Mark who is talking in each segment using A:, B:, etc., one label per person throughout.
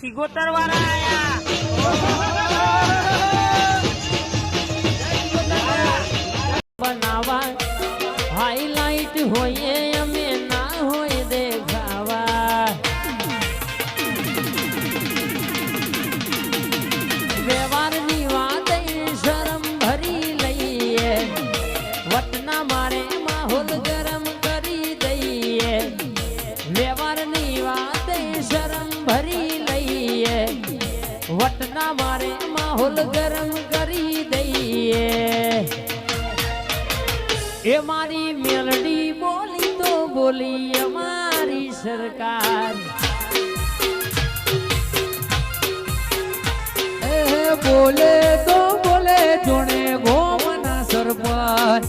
A: સિગોતર વાળા આયા
B: બનાવા હાઈલાઈટ હોઈએ અમે ના હોય દેખાવા વ્યવહારની વાત શરમ ભરી લઈએ વતના મારે માહોલ ગરમ કરી દઈએ વ્યવહારની વાત શરમ ભરી લઈએ વતના મારે માહોલ ગરમ કરી દઈએ એ મારી મેલડી બોલી તો બોલી અમારી સરકાર બોલે તો બોલે જોણે ગોમના સરપંચ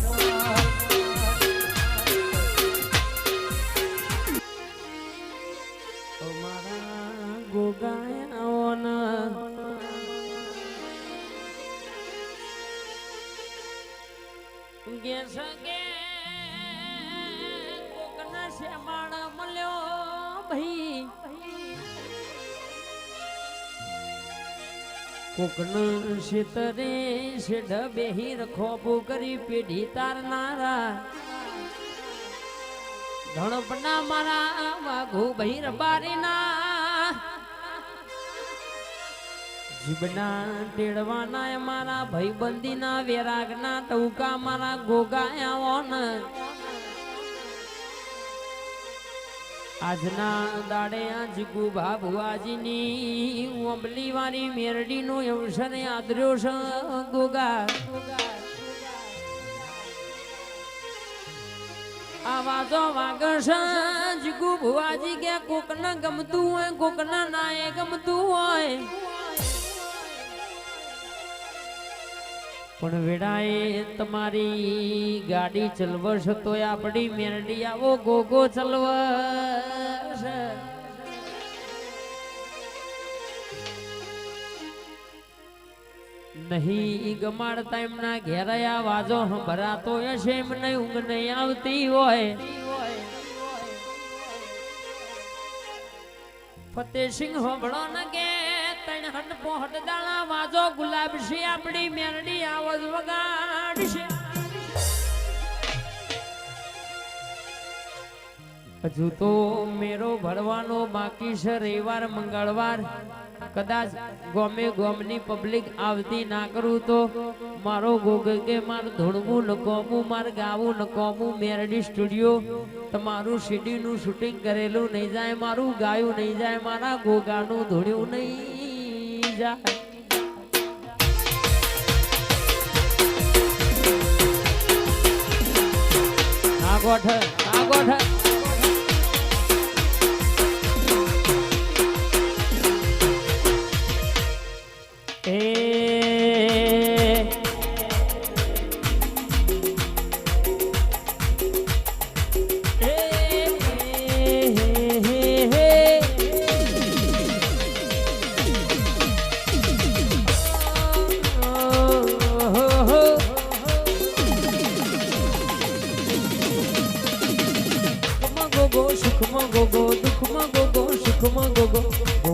B: અમારા ગોગાયાઓના ગેસ કે કોકના શેમાળ મળ્યો ભાઈ કોકના શેતરે શેઢ બેહી રખોબો કરી પેઢી તારનારા ધણપના મારા વાઘુ ભાઈ રબારીના જીબના ટેડવાના મારા ભાઈબંધીના વેરાગના ટૌકા મારા ગોગાયાઓન આજના દાડે આ જીગુ ભાભુઆજીની ઓંબલી વાળી મેરડીનો અવસર આદર્યો છે ગોગા આવાજો વાગશ જીગુ ભુવાજી કે કોકના ગમતું હોય કોકના નાએ ગમતું હોય પણ વેડાએ તમારી ગાડી ચલવશ તો આપણી મેરડી આવો ગોગો ચલવશ નહીં ગમાડતા એમના ઘેરાયા વાજો ભરાતો હશે એમને ઊંઘ નહીં આવતી હોય ફતેસિંહ હોબળો ન કે તણ હટ પોહટ દાણા વાજો ગુલાબસી આપણી મેરડી આવજ વગાડશે હજુ તો મેરો ભરવાનો બાકી છે રવિવાર મંગળવાર કદાચ ગોમે ગોમની પબ્લિક આવતી ના કરું તો મારો ગોગ કે માર ધોળવું નકોમું માર ગાવું નકોમું મેરડી સ્ટુડિયો તમારું સીડી નું શૂટિંગ કરેલું નહીં જાય મારું ગાયું નહીં જાય મારા ગોગાનું ધોળ્યું નહીં જાય આગોઠ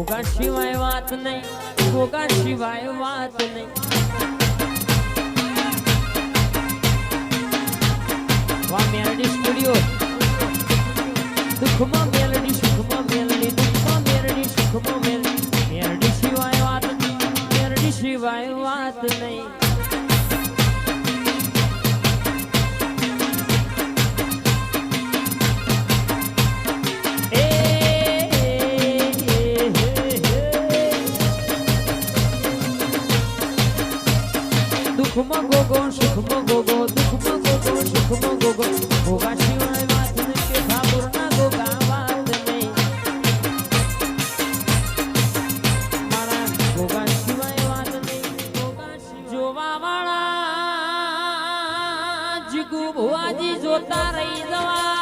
B: ગોગા સિવાય વાત નહીં ગોગા સિવાય વાત નહીં વા મેલડી સ્ટુડિયો દુઃખમાં મેલડી સુખમાં મેલડી દુઃખમાં મેલડી સુખમાં મેલડી સિવાય વાત નહીં મેલડી સિવાય વાત નહીં સુખમાં ગોગો સુખમાં ગોગો દુઃખમાં ગોગો સુખમાં ગોગો ગોગા સિવાય વાત નહીં કે ઠાકોરના ગોગા વાત નહીં મારા ગોગા સિવાય વાત નહીં જોવા વાળા જીગુ ભુવાજી જોતા રહી જવા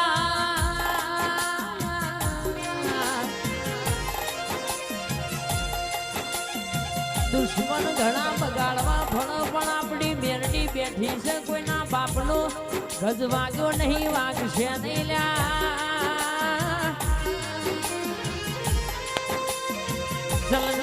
B: દુશ્મન ઘણા બગાડવા ફળો પણ આપણી મેરડી બેઠી છે કોઈના બાપનો ગજ વાગ્યો નહીં વાગશે નહીં લ્યા જલ